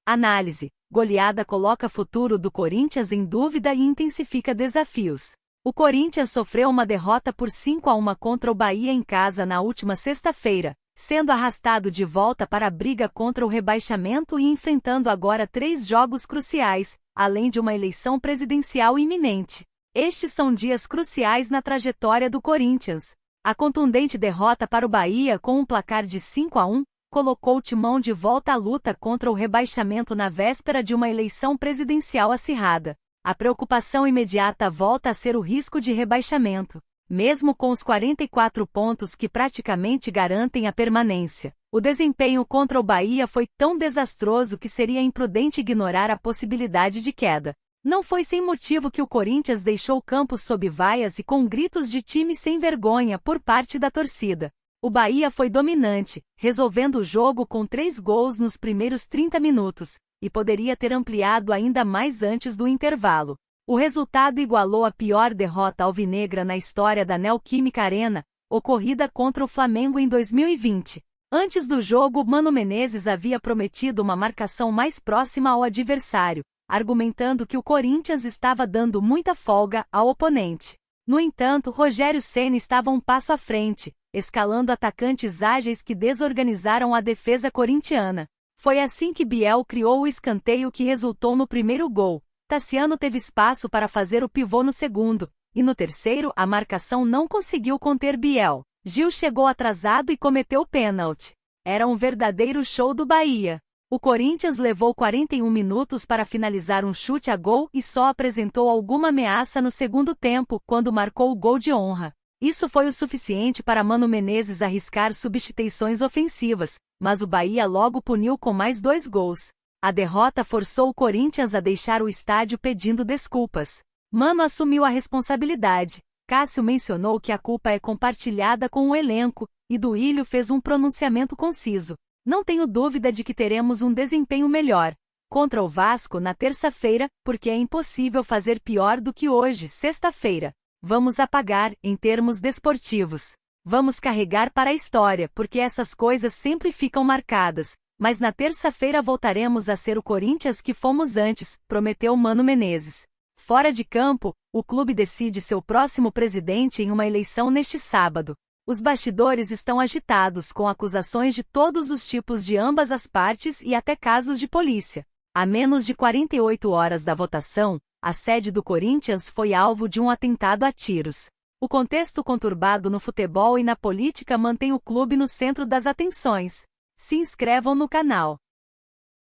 Análise: goleada coloca futuro do Corinthians em dúvida e intensifica desafios. O Corinthians sofreu uma derrota por 5-1 contra o Bahia em casa na última sexta-feira, sendo arrastado de volta para a briga contra o rebaixamento e enfrentando agora 3 jogos cruciais, além de uma eleição presidencial iminente. Estes são dias cruciais na trajetória do Corinthians. A contundente derrota para o Bahia com um placar de 5-1 colocou o Timão de volta à luta contra o rebaixamento na véspera de uma eleição presidencial acirrada. A preocupação imediata volta a ser o risco de rebaixamento. Mesmo com os 44 pontos que praticamente garantem a permanência, o desempenho contra o Bahia foi tão desastroso que seria imprudente ignorar a possibilidade de queda. Não foi sem motivo que o Corinthians deixou o campo sob vaias e com gritos de time sem vergonha por parte da torcida. O Bahia foi dominante, resolvendo o jogo com 3 gols nos primeiros 30 minutos, e poderia ter ampliado ainda mais antes do intervalo. O resultado igualou a pior derrota alvinegra na história da Neoquímica Arena, ocorrida contra o Flamengo em 2020. Antes do jogo, Mano Menezes havia prometido uma marcação mais próxima ao adversário, argumentando que o Corinthians estava dando muita folga ao oponente. No entanto, Rogério Ceni estava um passo à frente, escalando atacantes ágeis que desorganizaram a defesa corintiana. Foi assim que Biel criou o escanteio que resultou no primeiro gol. Tassiano teve espaço para fazer o pivô no segundo, e no terceiro a marcação não conseguiu conter Biel. Gil chegou atrasado e cometeu o pênalti. Era um verdadeiro show do Bahia. O Corinthians levou 41 minutos para finalizar um chute a gol e só apresentou alguma ameaça no segundo tempo, quando marcou o gol de honra. Isso foi o suficiente para Mano Menezes arriscar substituições ofensivas, mas o Bahia logo puniu com mais 2 gols. A derrota forçou o Corinthians a deixar o estádio pedindo desculpas. Mano assumiu a responsabilidade. Cássio mencionou que a culpa é compartilhada com o elenco, e Duílio fez um pronunciamento conciso. Não tenho dúvida de que teremos um desempenho melhor contra o Vasco na terça-feira, porque é impossível fazer pior do que hoje, sexta-feira. Vamos apagar, em termos desportivos. Vamos carregar para a história, porque essas coisas sempre ficam marcadas. Mas na terça-feira voltaremos a ser o Corinthians que fomos antes, prometeu Mano Menezes. Fora de campo, o clube decide seu próximo presidente em uma eleição neste sábado. Os bastidores estão agitados com acusações de todos os tipos de ambas as partes e até casos de polícia. A menos de 48 horas da votação, a sede do Corinthians foi alvo de um atentado a tiros. O contexto conturbado no futebol e na política mantém o clube no centro das atenções. Se inscrevam no canal.